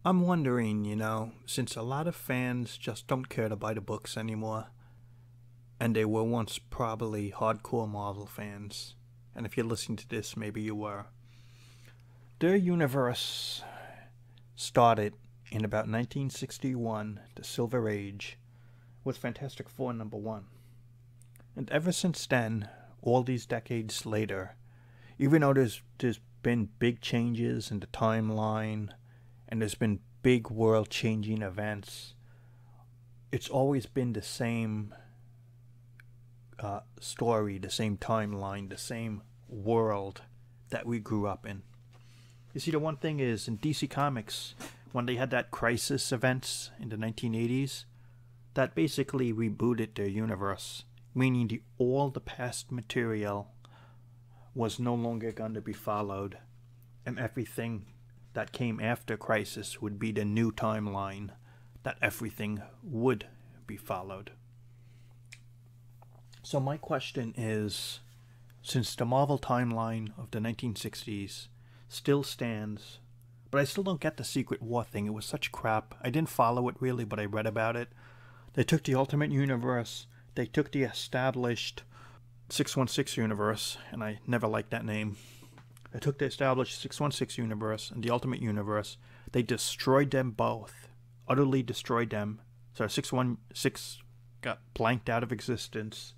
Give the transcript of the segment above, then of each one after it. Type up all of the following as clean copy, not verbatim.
I'm wondering, since a lot of fans just don't care to buy the books anymore, and they were once probably hardcore Marvel fans, and if you're listening to this, maybe you were. Their universe started in about 1961, the Silver Age, with Fantastic Four #1. And ever since then, all these decades later, even though there's been big changes in the timeline, and there's been big world-changing events, it's always been the same story, the same timeline, the same world that we grew up in. You see, the one thing is, in DC Comics, when they had that Crisis events in the 1980s, that basically rebooted their universe, meaning all the past material was no longer going to be followed, and everything that came after Crisis would be the new timeline that everything would be followed. So my question is, since the Marvel timeline of the 1960s still stands, but I still don't get the Secret War thing. It was such crap. I didn't follow it really, but I read about it. They took the Ultimate Universe, they took the established 616 universe, and I never liked that name. They took the established 616 universe and the Ultimate Universe. They destroyed them both. Utterly destroyed them. So 616 got blanked out of existence.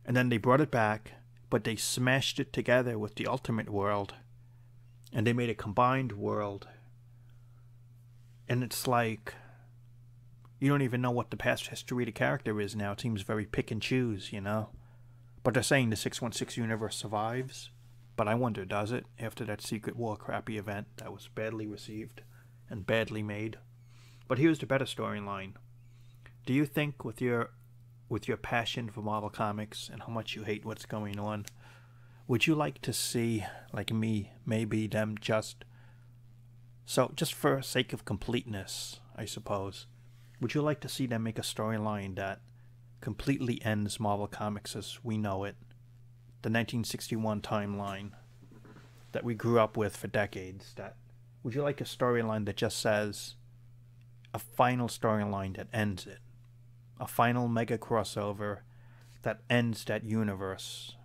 And then they brought it back, but they smashed it together with the Ultimate World. And they made a combined world. And it's like, you don't even know what the past history of the character is now. It seems very pick and choose, But they're saying the 616 universe survives. But I wonder, does it, after that Secret War crappy event that was badly received and badly made? But here's the better storyline. Do you think with your passion for Marvel Comics and how much you hate what's going on, would you like to see, like me, maybe them just for sake of completeness, I suppose, would you like to see them make a storyline that completely ends Marvel Comics as we know it? The 1961 timeline that we grew up with for decades. Would you like a storyline that just says a final storyline that ends it? A final mega crossover that ends that universe.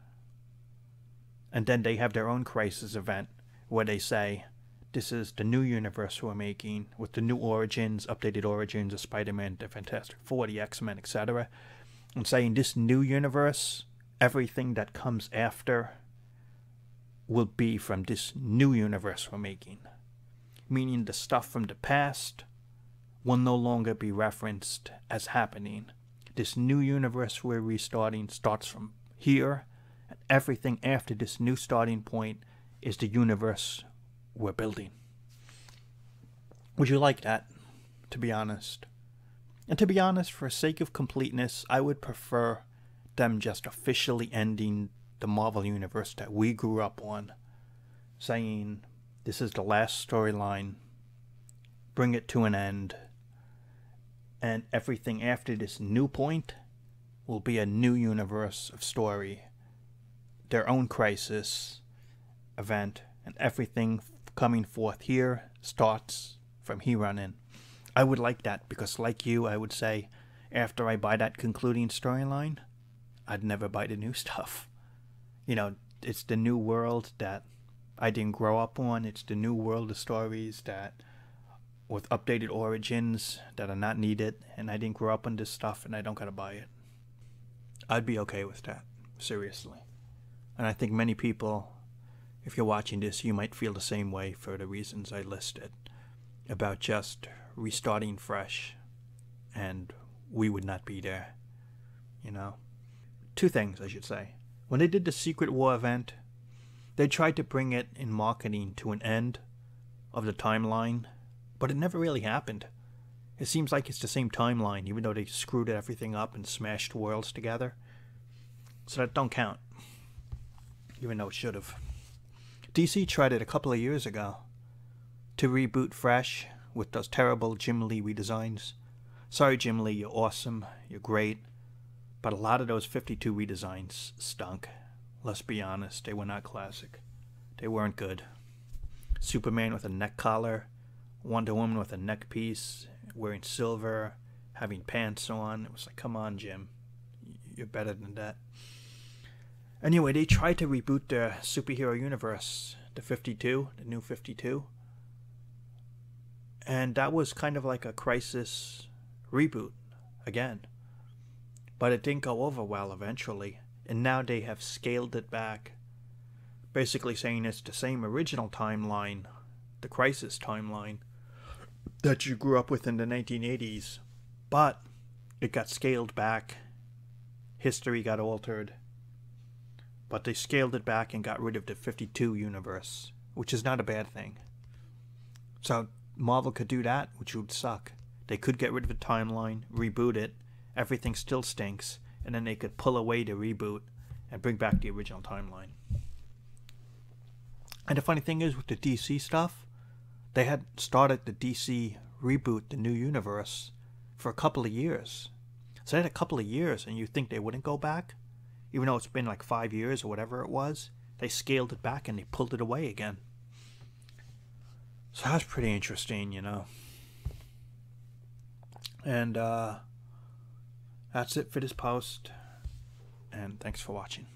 And then they have their own Crisis event where they say, this is the new universe we're making with the new origins, updated origins of Spider-Man, the Fantastic Four, the X-Men, etc. And saying this new universe, everything that comes after will be from this new universe we're making. Meaning the stuff from the past will no longer be referenced as happening. This new universe we're restarting starts from here, and everything after this new starting point is the universe we're building. Would you like that, to be honest? And to be honest, for sake of completeness, I would prefer them just officially ending the Marvel Universe that we grew up on, saying this is the last storyline, bring it to an end, and everything after this new point will be a new universe of story, their own Crisis event, and everything coming forth here starts from here on in. I would like that, because like you, I would say, after I buy that concluding storyline, I'd never buy the new stuff. It's the new world that I didn't grow up on. It's the new world of stories that, with updated origins that are not needed, and I didn't grow up on this stuff, and I don't gotta buy it. I'd be okay with that, seriously. And I think many people, if you're watching this, you might feel the same way for the reasons I listed, about just restarting fresh, and we would not be there, Two things, I should say. When they did the Secret War event, they tried to bring it in marketing to an end of the timeline, but it never really happened. It seems like it's the same timeline, even though they screwed everything up and smashed worlds together. So that don't count, even though it should have. DC tried it a couple of years ago to reboot fresh with those terrible Jim Lee redesigns. Sorry, Jim Lee, you're awesome, you're great. But a lot of those 52 redesigns stunk. Let's be honest, they were not classic. They weren't good. Superman with a neck collar Wonder Woman with a neck piece, wearing silver, having pants on. It was like, come on, Jim. You're better than that. Anyway, they tried to reboot the superhero universe, the 52, the new 52. And that was kind of like a Crisis reboot again. But it didn't go over well eventually. And now they have scaled it back, basically saying it's the same original timeline, the Crisis timeline, that you grew up with in the 1980s. But it got scaled back. History got altered. But they scaled it back and got rid of the 52 universe, which is not a bad thing. So Marvel could do that, which would suck. They could get rid of the timeline, reboot it, everything still stinks, and then they could pull away the reboot and bring back the original timeline. And the funny thing is, with the DC stuff, they had started the DC reboot, the new universe, for a couple of years. So they had a couple of years, and you think they wouldn't go back? Even though it's been like 5 years or whatever it was, they scaled it back and they pulled it away again. So that's pretty interesting, you know. And that's it for this post. And thanks for watching.